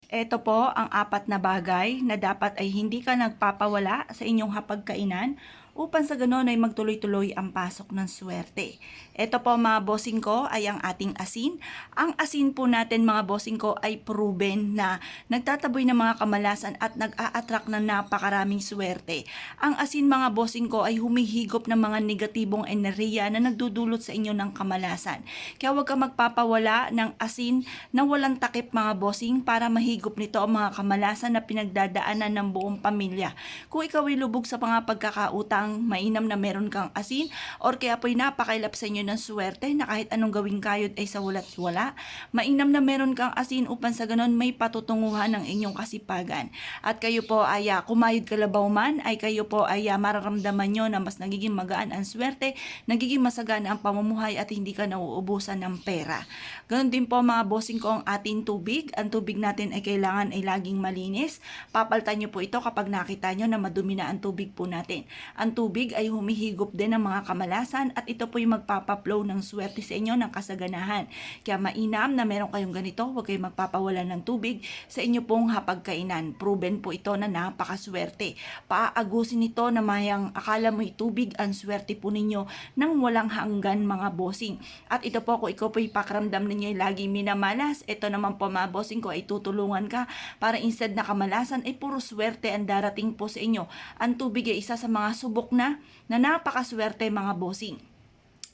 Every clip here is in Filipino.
Ito po ang apat na bagay na dapat ay hindi ka nagpapawala sa inyong hapagkainan upang sa ganon ay magtuloy-tuloy ang pasok ng swerte. Ito po mga bossing ko ay ang ating asin. Ang asin po natin mga bossing ko ay proven na nagtataboy ng mga kamalasan at nag-a-attract ng napakaraming swerte. Ang asin mga bossing ko ay humihigop ng mga negatibong enerhiya na nagdudulot sa inyo ng kamalasan. Kaya huwag ka magpapawala ng asin na walang takip mga bossing para mahigop nito ang mga kamalasan na pinagdadaanan ng buong pamilya. Kung ikaw ay lubog sa mga pagkakautang, mainam na meron kang asin or kaya po'y napakailap sa inyo ng swerte na kahit anong gawing kayod ay sa wala't wala, mainam na meron kang asin upang sa ganon may patutunguhan ng inyong kasipagan. At kayo po ay kumayod kalabaw man ay kayo po ay mararamdaman nyo na mas nagiging magaan ang swerte, nagiging masagana ang pamumuhay at hindi ka nauubusan ng pera. Ganon din po mga bossing ko ang ating tubig. Ang tubig natin ay kailangan ay laging malinis. Papalitan nyo po ito kapag nakita nyo na madumi na ang tubig po natin. Ang tubig ay humihigop din ng mga kamalasan at ito po yung magpapaplow ng swerte sa inyo ng kasaganahan. Kaya mainam na meron kayong ganito, huwag kayong magpapawala ng tubig sa inyo pong hapagkainan. Proven po ito na napakaswerte. Paagusin ito na mayang akala mo'y tubig ang swerte po ninyo nang walang hanggan mga bossing. At ito po kung ikaw po ipakaramdam ninyo lagi minamalas, ito naman po mga bossing ko ay tutulungan ka para instead na kamalasan ay puro swerte ang darating po sa inyo. Ang tubig ay isa sa mga subok na napakaswerte mga bossing.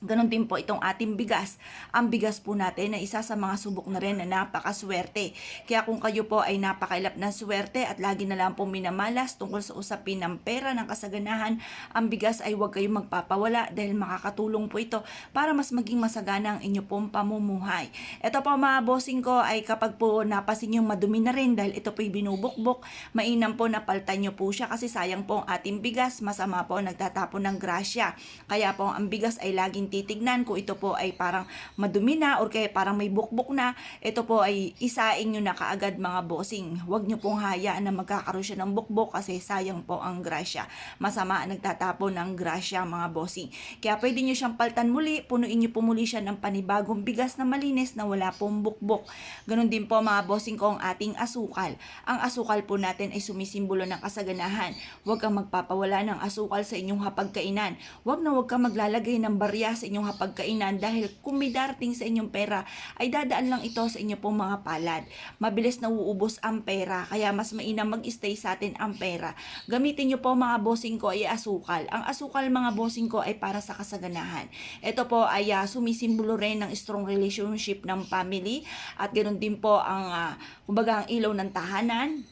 Ganon din po itong ating bigas. Ang bigas po natin ay isa sa mga subok na rin na napakaswerte. Kaya kung kayo po ay napakailap na swerte at lagi na lang po minamalas tungkol sa usapin ng pera, ng kasaganahan, ang bigas ay huwag kayong magpapawala dahil makakatulong po ito para mas maging masagana ang inyo pong pamumuhay. Ito po mga bossing ko ay kapag po napasin yung madumi na rin dahil ito po'y binubukbok, mainam po na paltan nyo po siya kasi sayang po ang ating bigas, masama po nagtatapon ng grasya. Kaya po ang bigas ay laging titignan kung ito po ay parang madumi na or kaya parang may bukbok na, ito po ay isaing nyo na kaagad mga bossing. Huwag nyo pong hayaan na magkakaroon siya ng bukbok kasi sayang po ang grasya. Masama nagtatapon ng grasya mga bossing. Kaya pwede nyo siyang paltan muli, punuin nyo po muli siya ng panibagong bigas na malinis na wala pong bukbok. Ganon din po mga bossing ko ang ating asukal. Ang asukal po natin ay sumisimbolo ng kasaganahan. Huwag kang magpapawala ng asukal sa inyong hapagkainan. Huwag kang maglalagay ng barya sa inyong hapagkainan dahil kung may darating sa inyong pera ay dadaan lang ito sa inyo pong mga palad. Mabilis na uubos ang pera kaya mas mainam mag-stay sa atin ang pera. Gamitin nyo po mga bossing ko ay asukal. Ang asukal mga bossing ko ay para sa kasaganahan. Ito po ay sumisimbolo rin ng strong relationship ng family at ganoon din po ang kumbaga ang ilaw ng tahanan,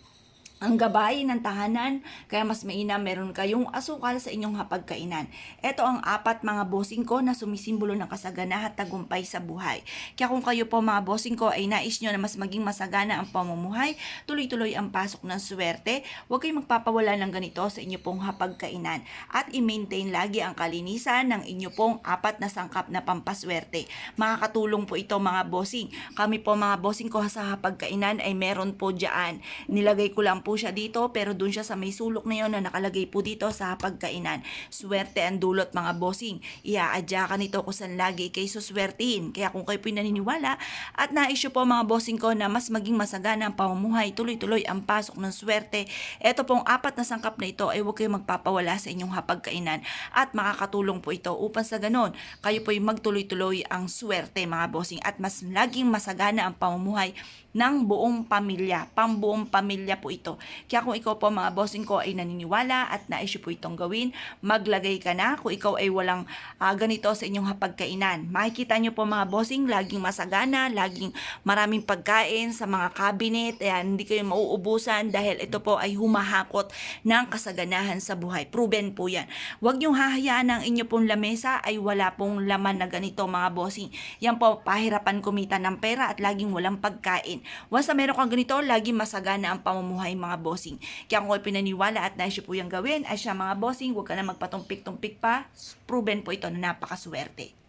ang gabay ng tahanan, kaya mas mainam meron kayong asukal sa inyong hapagkainan. Ito ang apat mga bossing ko na sumisimbolo ng kasagana at tagumpay sa buhay. Kaya kung kayo po mga bossing ko ay nais nyo na mas maging masagana ang pamumuhay, tuloy-tuloy ang pasok ng swerte, huwag kayong magpapawala ng ganito sa inyo pong hapagkainan. At i-maintain lagi ang kalinisan ng inyo pong apat na sangkap na pampaswerte. Makakatulong po ito mga bossing. Kami po mga bossing ko sa hapagkainan ay meron po dyan. Nilagay ko lang po siya dito pero dun siya sa may sulok na yun na nakalagay po dito sa pagkainan. Swerte ang dulot mga bossing. Iaadya ka nito kung saan lagi kayo suswertihin. Kaya kung kayo po naniniwala at na-issue po mga bossing ko na mas maging masagana ang pamumuhay, tuloy-tuloy ang pasok ng swerte, eto pong apat na sangkap na ito ay huwag kayong magpapawala sa inyong hapagkainan at makakatulong po ito upang sa ganon kayo po ay magtuloy-tuloy ang swerte mga bossing at mas laging masagana ang pamumuhay ng buong pamilya. Pambuong pamilya po ito. Kaya kung ikaw po mga bossing ko ay naniniwala at na-issue po itong gawin, maglagay ka na. Kung ikaw ay walang ganito sa inyong hapagkainan. Makikita nyo po mga bossing, laging masagana, laging maraming pagkain sa mga cabinet. Ayan, hindi kayo mauubusan dahil ito po ay humahakot ng kasaganahan sa buhay. Proven po yan. Huwag nyo hahayaan ang inyo pong lamesa ay wala pong laman na ganito mga bossing. Yan po, pahirapan kumita ng pera at laging walang pagkain. Once na meron kang ganito, laging masagana ang pamumuhay mga bossing. Kaya kung kayo pinaniwala at naisyo po yung gawin, ay siya mga bossing, huwag ka na magpatumpik-tumpik pa. Proven po ito na napakaswerte.